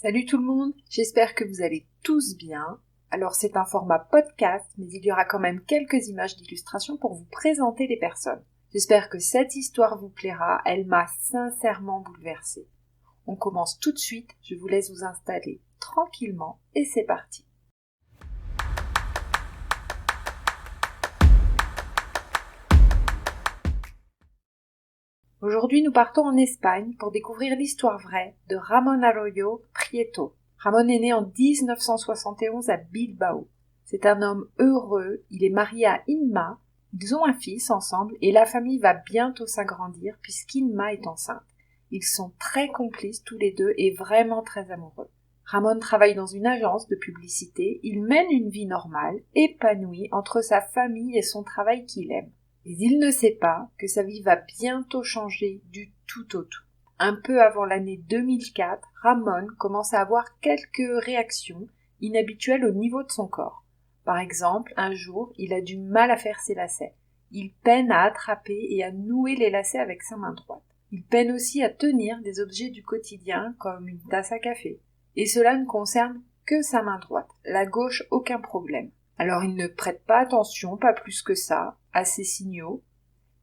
Salut tout le monde, j'espère que vous allez tous bien. Alors c'est un format podcast, mais il y aura quand même quelques images d'illustration pour vous présenter les personnes. J'espère que cette histoire vous plaira, elle m'a sincèrement bouleversée. On commence tout de suite, je vous laisse vous installer tranquillement et c'est parti. Aujourd'hui, nous partons en Espagne pour découvrir l'histoire vraie de Ramón Arroyo Prieto. Ramón est né en 1971 à Bilbao. C'est un homme heureux, il est marié à Inma, ils ont un fils ensemble et la famille va bientôt s'agrandir puisqu'Inma est enceinte. Ils sont très complices tous les deux et vraiment très amoureux. Ramón travaille dans une agence de publicité, il mène une vie normale, épanouie entre sa famille et son travail qu'il aime. Mais il ne sait pas que sa vie va bientôt changer du tout au tout. Un peu avant l'année 2004, Ramón commence à avoir quelques réactions inhabituelles au niveau de son corps. Par exemple, un jour, il a du mal à faire ses lacets. Il peine à attraper et à nouer les lacets avec sa main droite. Il peine aussi à tenir des objets du quotidien comme une tasse à café. Et cela ne concerne que sa main droite. La gauche, aucun problème. Alors il ne prête pas attention, pas plus que ça, à ces signaux,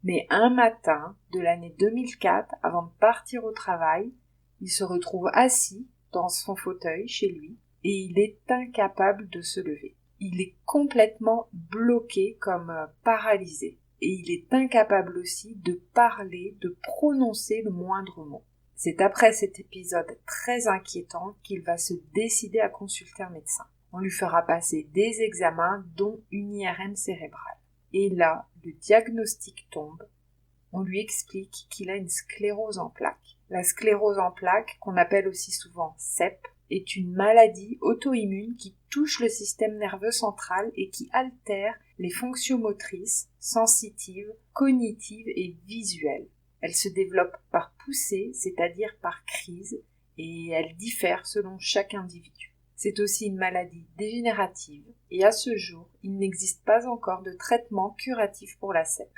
mais un matin de l'année 2004, avant de partir au travail, il se retrouve assis dans son fauteuil chez lui et il est incapable de se lever. Il est complètement bloqué comme paralysé et il est incapable aussi de parler, de prononcer le moindre mot. C'est après cet épisode très inquiétant qu'il va se décider à consulter un médecin. On lui fera passer des examens dont une IRM cérébrale. Et là, le diagnostic tombe. On lui explique qu'il a une sclérose en plaques. La sclérose en plaques, qu'on appelle aussi souvent CEP, est une maladie auto-immune qui touche le système nerveux central et qui altère les fonctions motrices, sensitives, cognitives et visuelles. Elle se développe par poussée, c'est-à-dire par crise, et elle diffère selon chaque individu. C'est aussi une maladie dégénérative et à ce jour, il n'existe pas encore de traitement curatif pour la CEP.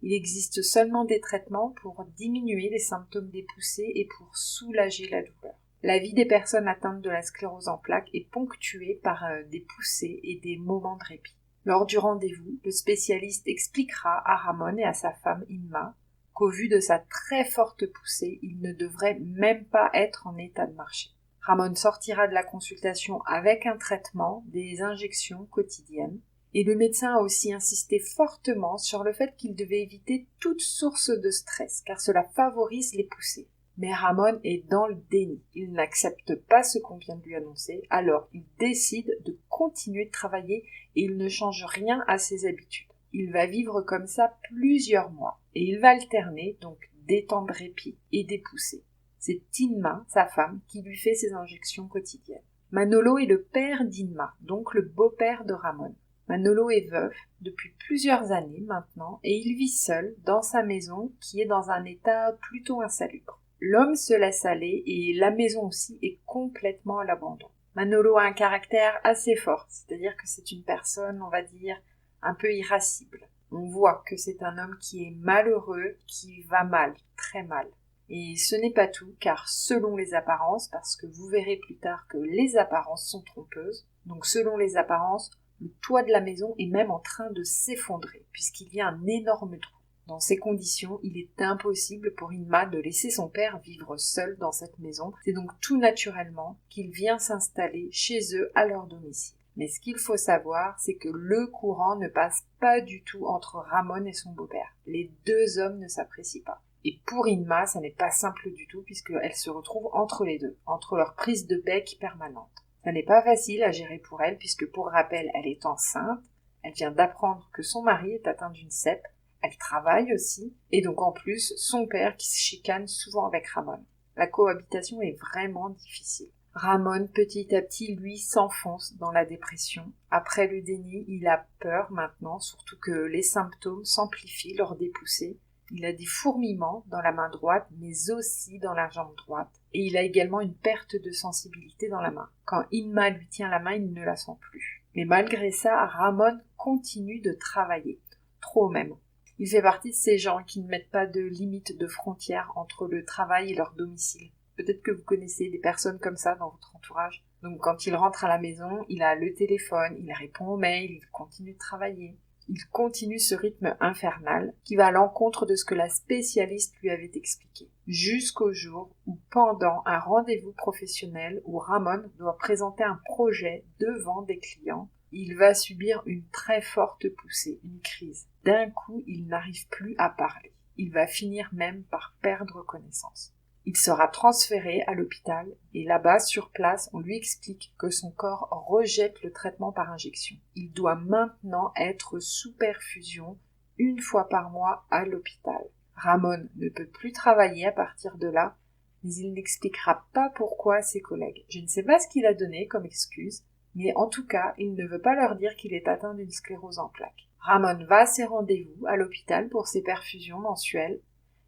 Il existe seulement des traitements pour diminuer les symptômes des poussées et pour soulager la douleur. La vie des personnes atteintes de la sclérose en plaques est ponctuée par des poussées et des moments de répit. Lors du rendez-vous, le spécialiste expliquera à Ramón et à sa femme Inma qu'au vu de sa très forte poussée, il ne devrait même pas être en état de marcher. Ramón sortira de la consultation avec un traitement, des injections quotidiennes, et le médecin a aussi insisté fortement sur le fait qu'il devait éviter toute source de stress, car cela favorise les poussées. Mais Ramón est dans le déni, il n'accepte pas ce qu'on vient de lui annoncer, alors il décide de continuer de travailler et il ne change rien à ses habitudes. Il va vivre comme ça plusieurs mois, et il va alterner donc des temps de répit et des poussées. C'est Inma, sa femme, qui lui fait ses injections quotidiennes. Manolo est le père d'Inma, donc le beau-père de Ramón. Manolo est veuf depuis plusieurs années maintenant et il vit seul dans sa maison qui est dans un état plutôt insalubre. L'homme se laisse aller et la maison aussi est complètement à l'abandon. Manolo a un caractère assez fort, c'est-à-dire que c'est une personne, on va dire, un peu irascible. On voit que c'est un homme qui est malheureux, qui va mal, très mal. Et ce n'est pas tout, car selon les apparences, parce que vous verrez plus tard que les apparences sont trompeuses, donc selon les apparences, le toit de la maison est même en train de s'effondrer, puisqu'il y a un énorme trou. Dans ces conditions, il est impossible pour Inma de laisser son père vivre seul dans cette maison. C'est donc tout naturellement qu'il vient s'installer chez eux à leur domicile. Mais ce qu'il faut savoir, c'est que le courant ne passe pas du tout entre Ramón et son beau-père. Les deux hommes ne s'apprécient pas. Et pour Inma, ça n'est pas simple du tout puisqu'elle se retrouve entre les deux, entre leur prise de bec permanente. Ça n'est pas facile à gérer pour elle puisque pour rappel, elle est enceinte, elle vient d'apprendre que son mari est atteint d'une CEP, elle travaille aussi, et donc en plus, son père qui se chicane souvent avec Ramón. La cohabitation est vraiment difficile. Ramón, petit à petit, lui, s'enfonce dans la dépression. Après le déni, il a peur maintenant, surtout que les symptômes s'amplifient lors des poussées. Il a des fourmillements dans la main droite, mais aussi dans la jambe droite. Et il a également une perte de sensibilité dans la main. Quand Inma lui tient la main, il ne la sent plus. Mais malgré ça, Ramón continue de travailler. Trop même. Il fait partie de ces gens qui ne mettent pas de limite de frontière entre le travail et leur domicile. Peut-être que vous connaissez des personnes comme ça dans votre entourage. Donc quand il rentre à la maison, il a le téléphone, il répond aux mails, il continue de travailler. Il continue ce rythme infernal qui va à l'encontre de ce que la spécialiste lui avait expliqué. Jusqu'au jour où, pendant un rendez-vous professionnel où Ramon doit présenter un projet devant des clients, il va subir une très forte poussée, une crise. D'un coup, il n'arrive plus à parler. Il va finir même par perdre connaissance. Il sera transféré à l'hôpital et là-bas, sur place, on lui explique que son corps rejette le traitement par injection. Il doit maintenant être sous perfusion une fois par mois à l'hôpital. Ramon ne peut plus travailler à partir de là, mais il n'expliquera pas pourquoi à ses collègues. Je ne sais pas ce qu'il a donné comme excuse, mais en tout cas, il ne veut pas leur dire qu'il est atteint d'une sclérose en plaques. Ramon va à ses rendez-vous à l'hôpital pour ses perfusions mensuelles.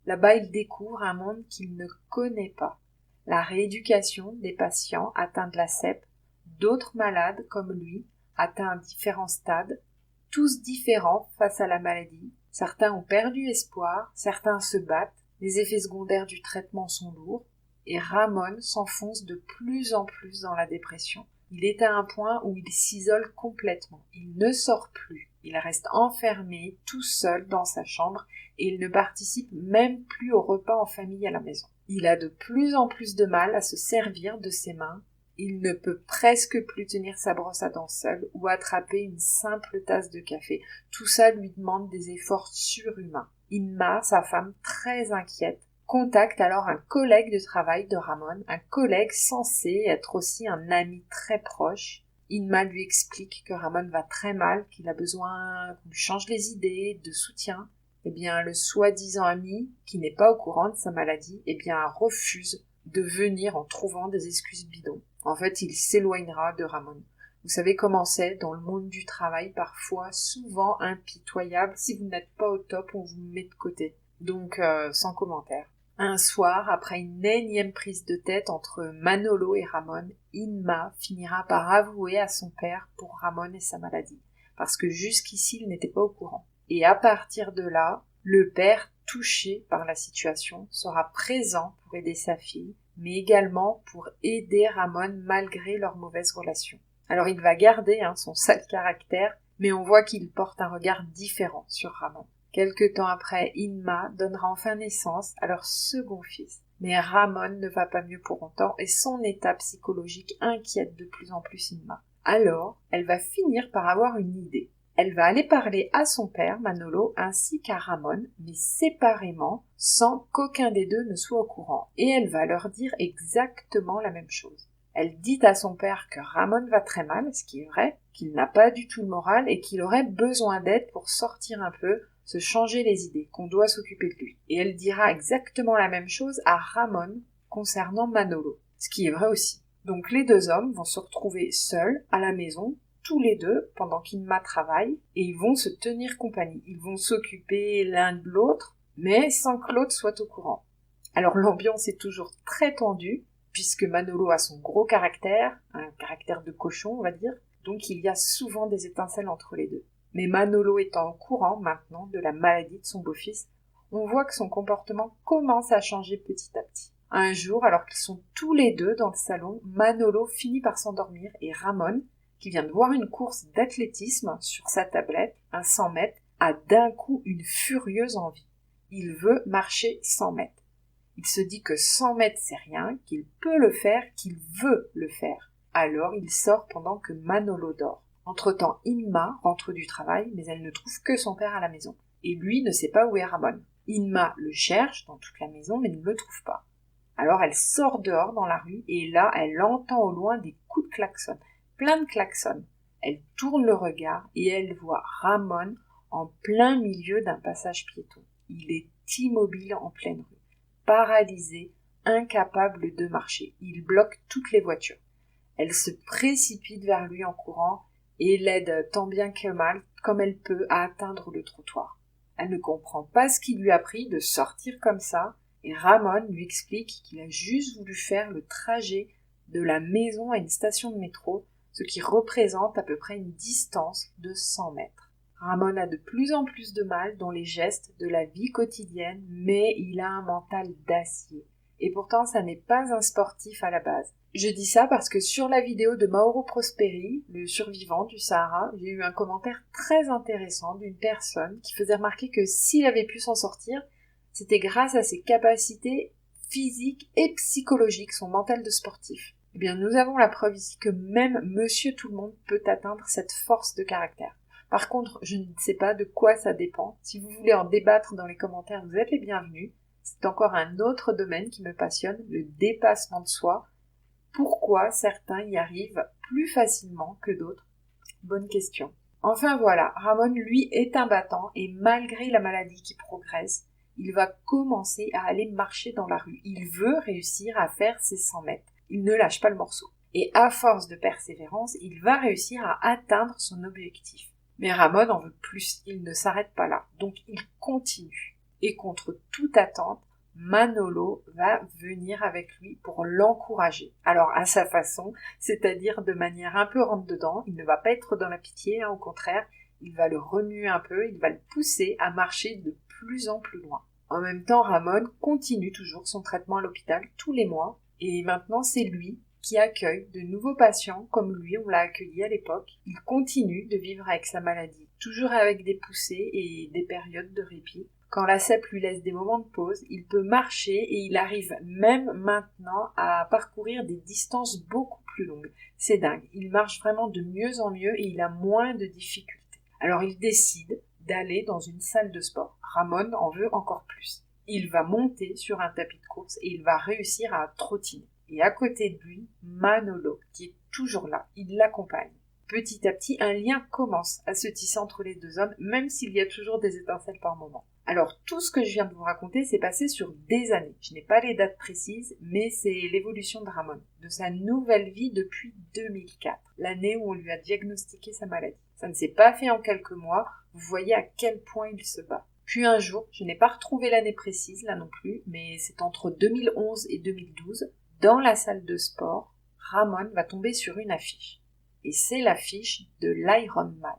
Là-bas, il découvre un monde qu'il ne connaît pas. La rééducation des patients atteints de la CEP, d'autres malades comme lui, atteints à différents stades, tous différents face à la maladie. Certains ont perdu espoir, certains se battent, les effets secondaires du traitement sont lourds, et Ramon s'enfonce de plus en plus dans la dépression. Il est à un point où il s'isole complètement. Il ne sort plus. Il reste enfermé, tout seul dans sa chambre, et il ne participe même plus au repas en famille à la maison. Il a de plus en plus de mal à se servir de ses mains. Il ne peut presque plus tenir sa brosse à dents seul ou attraper une simple tasse de café. Tout ça lui demande des efforts surhumains. Inma, sa femme très inquiète, contacte alors un collègue de travail de Ramon, un collègue censé être aussi un ami très proche. Inma lui explique que Ramon va très mal, qu'il a besoin qu'on lui change les idées, de soutien. Eh bien, le soi-disant ami, qui n'est pas au courant de sa maladie, refuse de venir en trouvant des excuses bidons. En fait, il s'éloignera de Ramon. Vous savez comment c'est dans le monde du travail, parfois, souvent impitoyable. Si vous n'êtes pas au top, on vous met de côté. Donc, sans commentaire. Un soir, après une énième prise de tête entre Manolo et Ramon, Inma finira par avouer à son père pour Ramon et sa maladie, parce que jusqu'ici il n'était pas au courant. Et à partir de là, le père, touché par la situation, sera présent pour aider sa fille, mais également pour aider Ramon malgré leur mauvaise relation. Alors il va garder son sale caractère, mais on voit qu'il porte un regard différent sur Ramon. Quelque temps après, Inma donnera enfin naissance à leur second fils. Mais Ramon ne va pas mieux pour autant et son état psychologique inquiète de plus en plus Inma. Alors, elle va finir par avoir une idée. Elle va aller parler à son père, Manolo, ainsi qu'à Ramon, mais séparément, sans qu'aucun des deux ne soit au courant. Et elle va leur dire exactement la même chose. Elle dit à son père que Ramon va très mal, ce qui est vrai, qu'il n'a pas du tout le moral et qu'il aurait besoin d'aide pour sortir un peu, se changer les idées, qu'on doit s'occuper de lui. Et elle dira exactement la même chose à Ramon concernant Manolo, ce qui est vrai aussi. Donc les deux hommes vont se retrouver seuls à la maison, tous les deux, pendant qu'Inma travaille, et ils vont se tenir compagnie. Ils vont s'occuper l'un de l'autre, mais sans que l'autre soit au courant. Alors l'ambiance est toujours très tendue, puisque Manolo a son gros caractère, un caractère de cochon, on va dire, donc il y a souvent des étincelles entre les deux. Mais Manolo étant au courant maintenant de la maladie de son beau-fils, on voit que son comportement commence à changer petit à petit. Un jour, alors qu'ils sont tous les deux dans le salon, Manolo finit par s'endormir et Ramon, qui vient de voir une course d'athlétisme sur sa tablette, un 100 mètres, a d'un coup une furieuse envie. Il veut marcher 100 mètres. Il se dit que 100 mètres c'est rien, qu'il peut le faire, qu'il veut le faire. Alors il sort pendant que Manolo dort. Entre-temps, Inma rentre du travail, mais elle ne trouve que son père à la maison. Et lui ne sait pas où est Ramon. Inma le cherche dans toute la maison, mais ne le trouve pas. Alors elle sort dehors dans la rue, et là, elle entend au loin des coups de klaxon, plein de klaxons. Elle tourne le regard, et elle voit Ramon en plein milieu d'un passage piéton. Il est immobile en pleine rue, paralysé, incapable de marcher. Il bloque toutes les voitures. Elle se précipite vers lui en courant, et l'aide tant bien que mal, comme elle peut, à atteindre le trottoir. Elle ne comprend pas ce qui lui a pris de sortir comme ça, et Ramon lui explique qu'il a juste voulu faire le trajet de la maison à une station de métro, ce qui représente à peu près une distance de 100 mètres. Ramon a de plus en plus de mal dans les gestes de la vie quotidienne, mais il a un mental d'acier, Et pourtant, ça n'est pas un sportif à la base. Je dis ça parce que sur la vidéo de Mauro Prosperi, le survivant du Sahara, j'ai eu un commentaire très intéressant d'une personne qui faisait remarquer que s'il avait pu s'en sortir, c'était grâce à ses capacités physiques et psychologiques, son mental de sportif. Eh bien, nous avons la preuve ici que même Monsieur Tout-le-Monde peut atteindre cette force de caractère. Par contre, je ne sais pas de quoi ça dépend. Si vous voulez en débattre dans les commentaires, vous êtes les bienvenus. C'est encore un autre domaine qui me passionne, le dépassement de soi. Pourquoi certains y arrivent plus facilement que d'autres? Bonne question. Enfin voilà, Ramon lui est un battant et malgré la maladie qui progresse, il va commencer à aller marcher dans la rue. Il veut réussir à faire ses 100 mètres. Il ne lâche pas le morceau. Et à force de persévérance, il va réussir à atteindre son objectif. Mais Ramon en veut plus, il ne s'arrête pas là, donc il continue. Et contre toute attente, Manolo va venir avec lui pour l'encourager. Alors à sa façon, c'est-à-dire de manière un peu rentre-dedans, il ne va pas être dans la pitié, au contraire, il va le remuer un peu, il va le pousser à marcher de plus en plus loin. En même temps, Ramon continue toujours son traitement à l'hôpital tous les mois, et maintenant c'est lui qui accueille de nouveaux patients comme lui, on l'a accueilli à l'époque. Il continue de vivre avec sa maladie, toujours avec des poussées et des périodes de répit. Quand la CEP lui laisse des moments de pause, il peut marcher et il arrive même maintenant à parcourir des distances beaucoup plus longues. C'est dingue, il marche vraiment de mieux en mieux et il a moins de difficultés. Alors il décide d'aller dans une salle de sport. Ramon en veut encore plus. Il va monter sur un tapis de course et il va réussir à trottiner. Et à côté de lui, Manolo, qui est toujours là, il l'accompagne. Petit à petit, un lien commence à se tisser entre les deux hommes, même s'il y a toujours des étincelles par moment. Alors, tout ce que je viens de vous raconter s'est passé sur des années. Je n'ai pas les dates précises, mais c'est l'évolution de Ramon, de sa nouvelle vie depuis 2004, l'année où on lui a diagnostiqué sa maladie. Ça ne s'est pas fait en quelques mois, vous voyez à quel point il se bat. Puis un jour, je n'ai pas retrouvé l'année précise là non plus, mais c'est entre 2011 et 2012, dans la salle de sport, Ramon va tomber sur une affiche. Et c'est l'affiche de l'Ironman.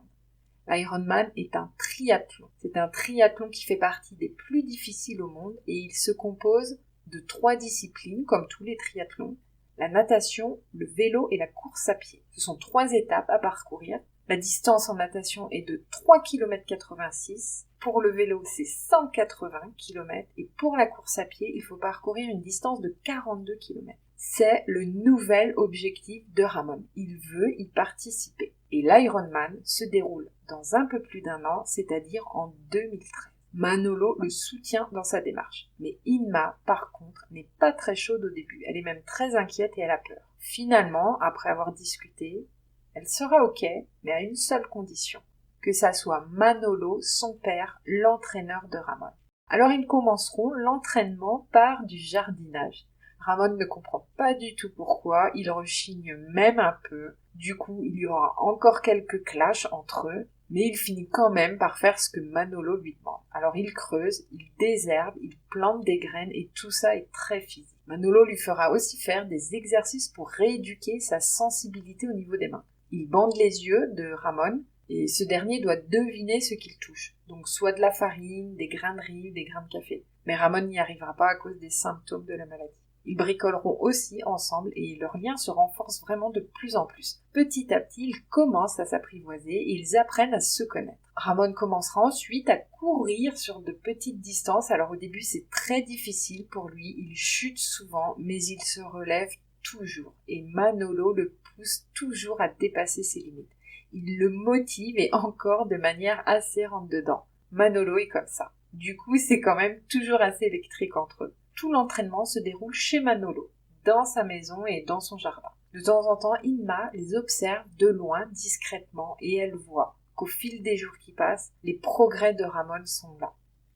L'Ironman est un triathlon. C'est un triathlon qui fait partie des plus difficiles au monde et il se compose de 3 disciplines, comme tous les triathlons, la natation, le vélo et la course à pied. Ce sont 3 étapes à parcourir. La distance en natation est de 3,86 km. Pour le vélo, c'est 180 km. Et pour la course à pied, il faut parcourir une distance de 42 km. C'est le nouvel objectif de Ramon. Il veut y participer. Et l'Ironman se déroule dans un peu plus d'un an, c'est-à-dire en 2013. Manolo le soutient dans sa démarche. Mais Inma, par contre, n'est pas très chaude au début. Elle est même très inquiète et elle a peur. Finalement, après avoir discuté, elle sera ok, mais à une seule condition. Que ça soit Manolo, son père, l'entraîneur de Ramon. Alors ils commenceront l'entraînement par du jardinage. Ramon ne comprend pas du tout pourquoi, il rechigne même un peu. Du coup, il y aura encore quelques clashs entre eux, mais il finit quand même par faire ce que Manolo lui demande. Alors il creuse, il désherbe, il plante des graines et tout ça est très physique. Manolo lui fera aussi faire des exercices pour rééduquer sa sensibilité au niveau des mains. Il bande les yeux de Ramon et ce dernier doit deviner ce qu'il touche. Donc soit de la farine, des grains de riz, des grains de café. Mais Ramon n'y arrivera pas à cause des symptômes de la maladie. Ils bricoleront aussi ensemble et leur lien se renforce vraiment de plus en plus. Petit à petit, ils commencent à s'apprivoiser et ils apprennent à se connaître. Ramon commencera ensuite à courir sur de petites distances. Alors au début, c'est très difficile pour lui. Il chute souvent, mais il se relève toujours. Et Manolo le pousse toujours à dépasser ses limites. Il le motive et encore de manière assez rentre-dedans. Manolo est comme ça. Du coup, c'est quand même toujours assez électrique entre eux. Tout l'entraînement se déroule chez Manolo, dans sa maison et dans son jardin. De temps en temps, Inma les observe de loin, discrètement, et elle voit qu'au fil des jours qui passent, les progrès de Ramon sont là.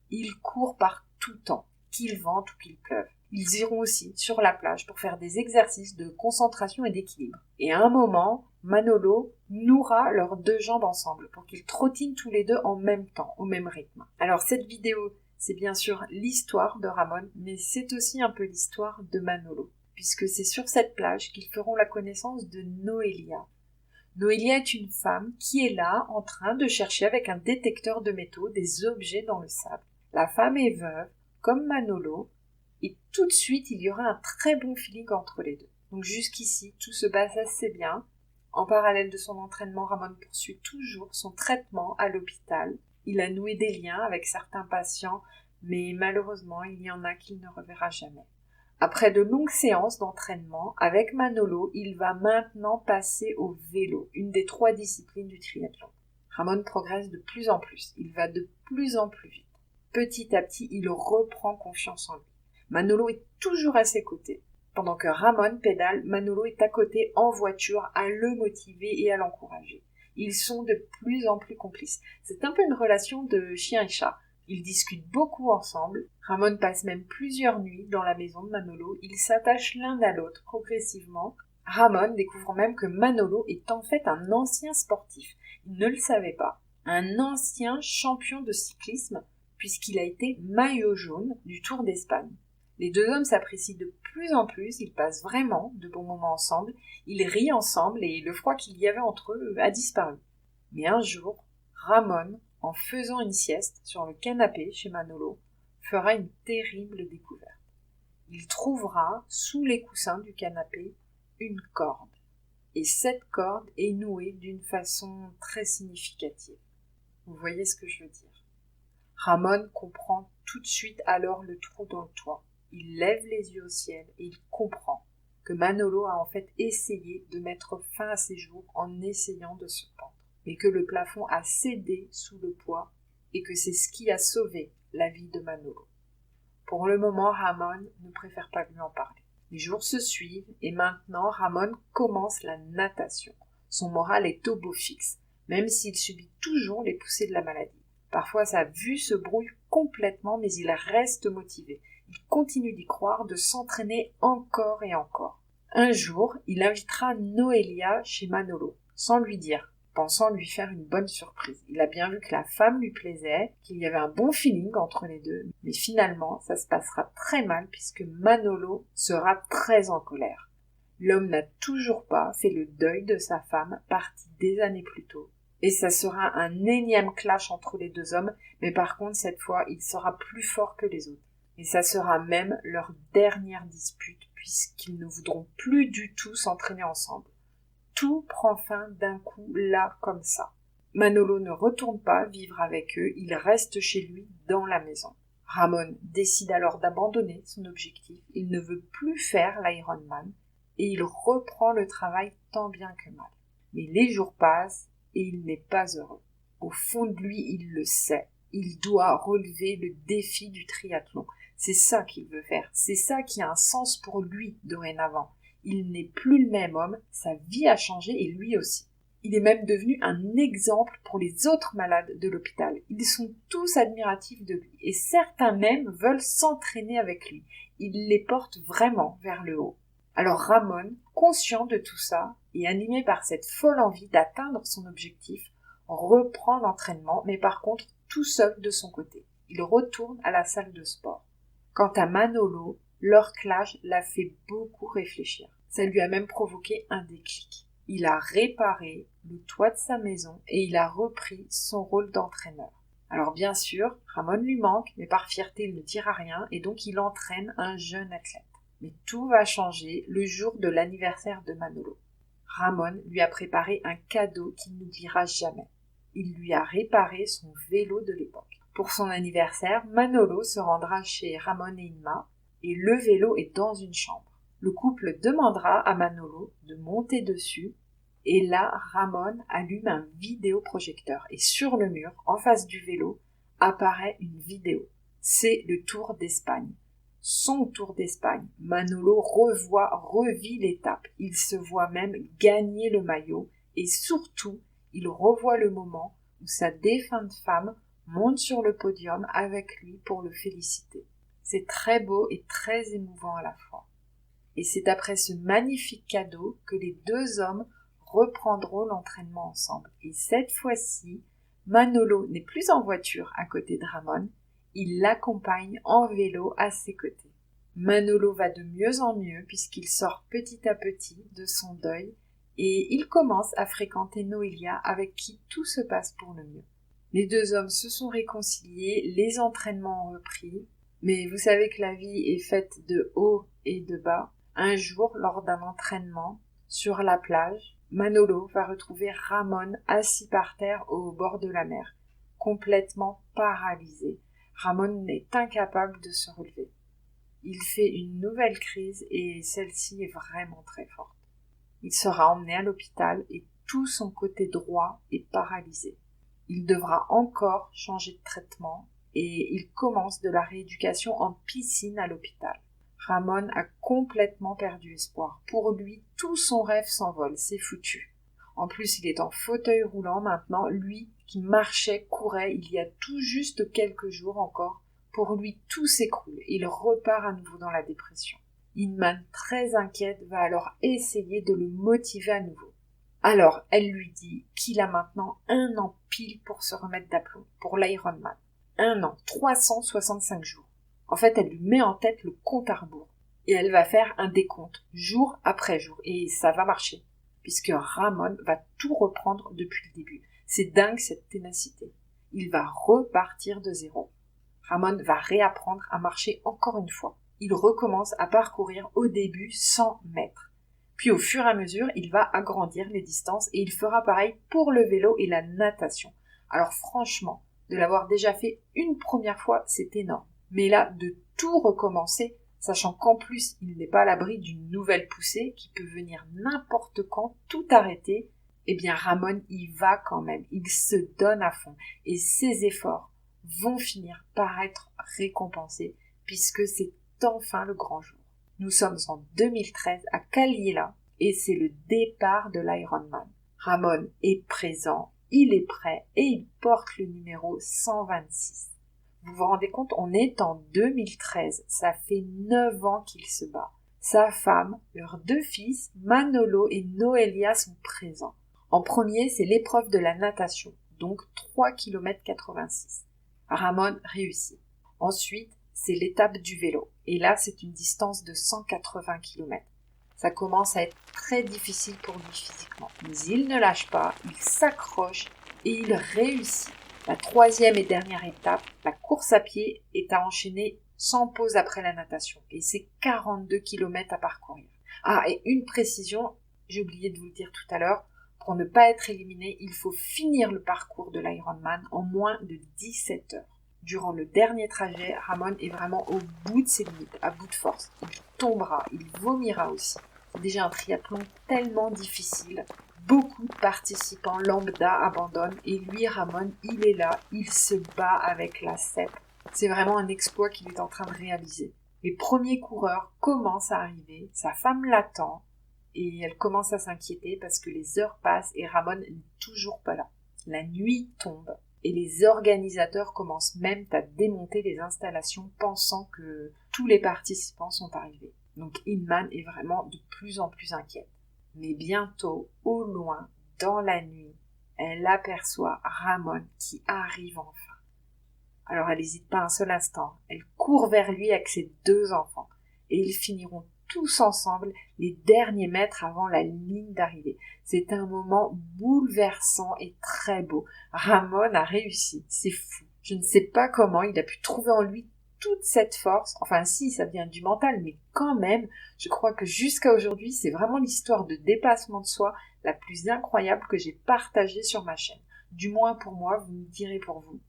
Il court par tout temps, qu'il vente ou qu'il pleuve. Ils iront aussi sur la plage pour faire des exercices de concentration et d'équilibre. Et à un moment, Manolo nouera leurs 2 jambes ensemble pour qu'ils trottinent tous les 2 en même temps, au même rythme. Alors cette vidéo, c'est bien sûr l'histoire de Ramon, mais c'est aussi un peu l'histoire de Manolo, puisque c'est sur cette plage qu'ils feront la connaissance de Noelia. Noelia est une femme qui est là en train de chercher avec un détecteur de métaux des objets dans le sable. La femme est veuve, comme Manolo, et tout de suite il y aura un très bon feeling entre les deux. Donc jusqu'ici, tout se passe assez bien. En parallèle de son entraînement, Ramon poursuit toujours son traitement à l'hôpital. Il a noué des liens avec certains patients, mais malheureusement, il y en a qu'il ne reverra jamais. Après de longues séances d'entraînement, avec Manolo, il va maintenant passer au vélo, une des 3 disciplines du triathlon. Ramon progresse de plus en plus, il va de plus en plus vite. Petit à petit, il reprend confiance en lui. Manolo est toujours à ses côtés. Pendant que Ramon pédale, Manolo est à côté en voiture à le motiver et à l'encourager. Ils sont de plus en plus complices. C'est un peu une relation de chien et chat. Ils discutent beaucoup ensemble. Ramon passe même plusieurs nuits dans la maison de Manolo. Ils s'attachent l'un à l'autre progressivement. Ramon découvre même que Manolo est en fait un ancien sportif. Il ne le savait pas. Un ancien champion de cyclisme puisqu'il a été maillot jaune du Tour d'Espagne. Les 2 hommes s'apprécient de plus en plus, ils passent vraiment de bons moments ensemble, ils rient ensemble et le froid qu'il y avait entre eux a disparu. Mais un jour, Ramon, en faisant une sieste sur le canapé chez Manolo, fera une terrible découverte. Il trouvera, sous les coussins du canapé, une corde. Et cette corde est nouée d'une façon très significative. Vous voyez ce que je veux dire. Ramon comprend tout de suite alors le trou dans le toit. Il lève les yeux au ciel et il comprend que Manolo a en fait essayé de mettre fin à ses jours en essayant de se pendre, mais que le plafond a cédé sous le poids et que c'est ce qui a sauvé la vie de Manolo. Pour le moment, Ramon ne préfère pas lui en parler. Les jours se suivent et maintenant Ramon commence la natation. Son moral est au beau fixe, même s'il subit toujours les poussées de la maladie. Parfois sa vue se brouille complètement, mais il reste motivé. Il continue d'y croire, de s'entraîner encore et encore. Un jour, il invitera Noelia chez Manolo, sans lui dire, pensant lui faire une bonne surprise. Il a bien vu que la femme lui plaisait, qu'il y avait un bon feeling entre les deux, mais finalement, ça se passera très mal puisque Manolo sera très en colère. L'homme n'a toujours pas fait le deuil de sa femme, partie des années plus tôt. Et ça sera un énième clash entre les 2 hommes, mais par contre, cette fois, il sera plus fort que les autres. Et ça sera même leur dernière dispute, puisqu'ils ne voudront plus du tout s'entraîner ensemble. Tout prend fin d'un coup, là, comme ça. Manolo ne retourne pas vivre avec eux, il reste chez lui, dans la maison. Ramon décide alors d'abandonner son objectif, il ne veut plus faire l'Ironman, et il reprend le travail tant bien que mal. Mais les jours passent, et il n'est pas heureux. Au fond de lui, il le sait, il doit relever le défi du triathlon. C'est ça qu'il veut faire, c'est ça qui a un sens pour lui dorénavant. Il n'est plus le même homme, sa vie a changé et lui aussi. Il est même devenu un exemple pour les autres malades de l'hôpital. Ils sont tous admiratifs de lui et certains même veulent s'entraîner avec lui. Il les porte vraiment vers le haut. Alors Ramon, conscient de tout ça et animé par cette folle envie d'atteindre son objectif, reprend l'entraînement, mais par contre tout seul de son côté. Il retourne à la salle de sport. Quant à Manolo, leur clash l'a fait beaucoup réfléchir. Ça lui a même provoqué un déclic. Il a réparé le toit de sa maison et il a repris son rôle d'entraîneur. Alors bien sûr, Ramon lui manque, mais par fierté il ne dira rien et donc il entraîne un jeune athlète. Mais tout va changer le jour de l'anniversaire de Manolo. Ramon lui a préparé un cadeau qu'il n'oubliera jamais. Il lui a réparé son vélo de l'époque. Pour son anniversaire, Manolo se rendra chez Ramon et Inma et le vélo est dans une chambre. Le couple demandera à Manolo de monter dessus et là, Ramon allume un vidéoprojecteur et sur le mur, en face du vélo, apparaît une vidéo. C'est le Tour d'Espagne. Son Tour d'Espagne. Manolo revit l'étape. Il se voit même gagner le maillot et surtout, il revoit le moment où sa défunte femme monte sur le podium avec lui pour le féliciter. C'est très beau et très émouvant à la fois. Et c'est après ce magnifique cadeau que les 2 hommes reprendront l'entraînement ensemble. Et cette fois-ci, Manolo n'est plus en voiture à côté de Ramon, il l'accompagne en vélo à ses côtés. Manolo va de mieux en mieux puisqu'il sort petit à petit de son deuil et il commence à fréquenter Noelia avec qui tout se passe pour le mieux. Les 2 hommes se sont réconciliés, les entraînements ont repris Mais vous savez que la vie est faite de hauts et de bas. Un jour, lors d'un entraînement, sur la plage, Manolo va retrouver Ramon assis par terre au bord de la mer, complètement paralysé. Ramon est incapable de se relever. Il fait une nouvelle crise et celle-ci est vraiment très forte. Il sera emmené à l'hôpital et tout son côté droit est paralysé. Il devra encore changer de traitement et il commence de la rééducation en piscine à l'hôpital. Ramon a complètement perdu espoir. Pour lui, tout son rêve s'envole, c'est foutu. En plus, il est en fauteuil roulant maintenant, lui qui marchait, courait il y a tout juste quelques jours encore. Pour lui, tout s'écroule. Il repart à nouveau dans la dépression. Inman, très inquiète, va alors essayer de le motiver à nouveau. Alors, elle lui dit qu'il a maintenant 1 an pile pour se remettre d'aplomb, pour l'Ironman. 1 an, 365 jours. En fait, elle lui met en tête le compte à rebours. Et elle va faire un décompte, jour après jour. Et ça va marcher, puisque Ramon va tout reprendre depuis le début. C'est dingue cette ténacité. Il va repartir de zéro. Ramon va réapprendre à marcher encore une fois. Il recommence à parcourir au début 100 mètres. Puis au fur et à mesure, il va agrandir les distances et il fera pareil pour le vélo et la natation. Alors franchement, de l'avoir déjà fait une première fois, c'est énorme. Mais là, de tout recommencer, sachant qu'en plus, il n'est pas à l'abri d'une nouvelle poussée qui peut venir n'importe quand, tout arrêter, eh bien Ramon y va quand même. Il se donne à fond et ses efforts vont finir par être récompensés puisque c'est enfin le grand jour. Nous sommes en 2013 à Caliela et c'est le départ de l'Ironman. Ramon est présent, il est prêt et il porte le numéro 126. Vous vous rendez compte, on est en 2013, ça fait 9 ans qu'il se bat. Sa femme, leurs 2 fils, Manolo et Noelia sont présents. En premier, c'est l'épreuve de la natation, donc 3 km 86. Ramon réussit. Ensuite, c'est l'étape du vélo. Et là, c'est une distance de 180 km. Ça commence à être très difficile pour lui physiquement. Mais il ne lâche pas, il s'accroche et il réussit. La 3e et dernière étape, la course à pied, est à enchaîner sans pause après la natation. Et c'est 42 km à parcourir. Ah, et une précision, j'ai oublié de vous le dire tout à l'heure, pour ne pas être éliminé, il faut finir le parcours de l'Ironman en moins de 17 heures. Durant le dernier trajet, Ramon est vraiment au bout de ses limites, à bout de force. Il tombera, il vomira aussi. C'est déjà un triathlon tellement difficile. Beaucoup de participants lambda abandonnent et lui, Ramon, il est là, il se bat avec la CEP. C'est vraiment un exploit qu'il est en train de réaliser. Les premiers coureurs commencent à arriver, sa femme l'attend et elle commence à s'inquiéter parce que les heures passent et Ramon n'est toujours pas là. La nuit tombe. Et les organisateurs commencent même à démonter les installations pensant que tous les participants sont arrivés. Donc Inman est vraiment de plus en plus inquiète. Mais bientôt, au loin, dans la nuit, elle aperçoit Ramon qui arrive enfin. Alors elle n'hésite pas un seul instant. Elle court vers lui avec ses 2 enfants. Et ils finiront tous ensemble les derniers mètres avant la ligne d'arrivée. C'est un moment bouleversant et très beau. Ramon a réussi, c'est fou. Je ne sais pas comment il a pu trouver en lui toute cette force. Enfin si, ça vient du mental, mais quand même, je crois que jusqu'à aujourd'hui, c'est vraiment l'histoire de dépassement de soi la plus incroyable que j'ai partagée sur ma chaîne. Du moins pour moi, vous me direz pour vous.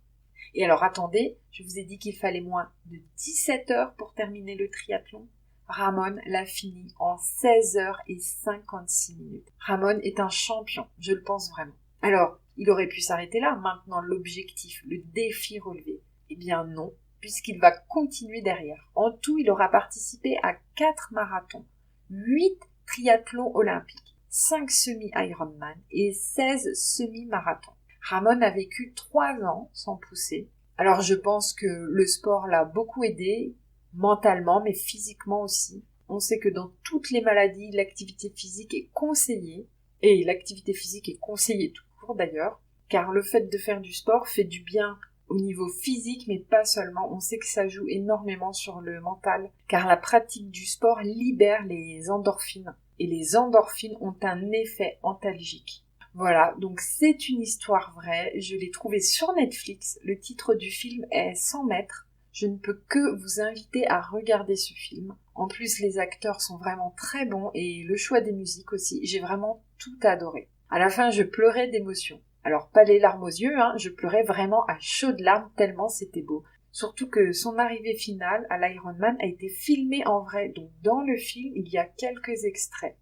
Et alors attendez, je vous ai dit qu'il fallait moins de 17 heures pour terminer le triathlon. Ramon l'a fini en 16h56. Ramon est un champion, je le pense vraiment. Alors, il aurait pu s'arrêter là, maintenant l'objectif, le défi relevé. Eh bien non, puisqu'il va continuer derrière. En tout, il aura participé à 4 marathons, 8 triathlons olympiques, 5 semi-Ironman et 16 semi-marathons. Ramon a vécu 3 ans sans pousser. Alors je pense que le sport l'a beaucoup aidé, mentalement, mais physiquement aussi. On sait que dans toutes les maladies, l'activité physique est conseillée, et l'activité physique est conseillée tout court d'ailleurs, car le fait de faire du sport fait du bien au niveau physique, mais pas seulement. On sait que ça joue énormément sur le mental, car la pratique du sport libère les endorphines, et les endorphines ont un effet antalgique. Voilà, donc c'est une histoire vraie, je l'ai trouvée sur Netflix, le titre du film est 100 mètres, Je ne peux que vous inviter à regarder ce film. En plus, les acteurs sont vraiment très bons et le choix des musiques aussi. J'ai vraiment tout adoré. À la fin, je pleurais d'émotion. Alors, pas les larmes aux yeux, je pleurais vraiment à chaudes larmes tellement c'était beau. Surtout que son arrivée finale à l'Ironman a été filmée en vrai. Donc, dans le film, il y a quelques extraits.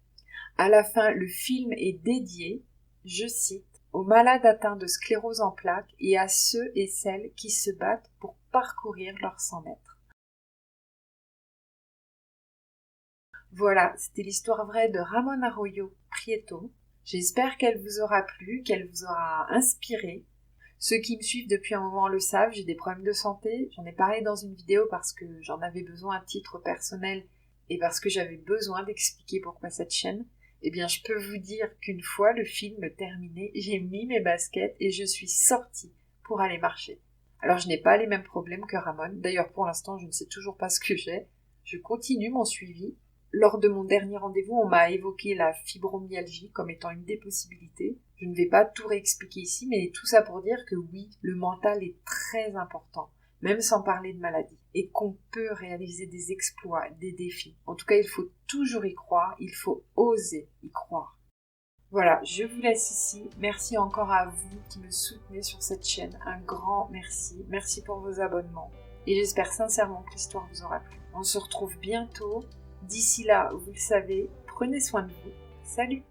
À la fin, le film est dédié, je cite, aux malades atteints de sclérose en plaques et à ceux et celles qui se battent pour parcourir leurs 100 mètres. Voilà, c'était l'histoire vraie de Ramón Arroyo Prieto. J'espère qu'elle vous aura plu, qu'elle vous aura inspiré. Ceux qui me suivent depuis un moment le savent, j'ai des problèmes de santé. J'en ai parlé dans une vidéo parce que j'en avais besoin à titre personnel et parce que j'avais besoin d'expliquer pourquoi cette chaîne. Eh bien, je peux vous dire qu'une fois le film terminé, j'ai mis mes baskets et je suis sortie pour aller marcher. Alors, je n'ai pas les mêmes problèmes que Ramón. D'ailleurs, pour l'instant, je ne sais toujours pas ce que j'ai. Je continue mon suivi. Lors de mon dernier rendez-vous, on m'a évoqué la fibromyalgie comme étant une des possibilités. Je ne vais pas tout réexpliquer ici, mais tout ça pour dire que oui, le mental est très important, même sans parler de maladie, et qu'on peut réaliser des exploits, des défis. En tout cas, il faut toujours y croire, il faut oser y croire. Voilà, je vous laisse ici. Merci encore à vous qui me soutenez sur cette chaîne. Un grand merci. Merci pour vos abonnements. Et j'espère sincèrement que l'histoire vous aura plu. On se retrouve bientôt. D'ici là, vous le savez, prenez soin de vous. Salut!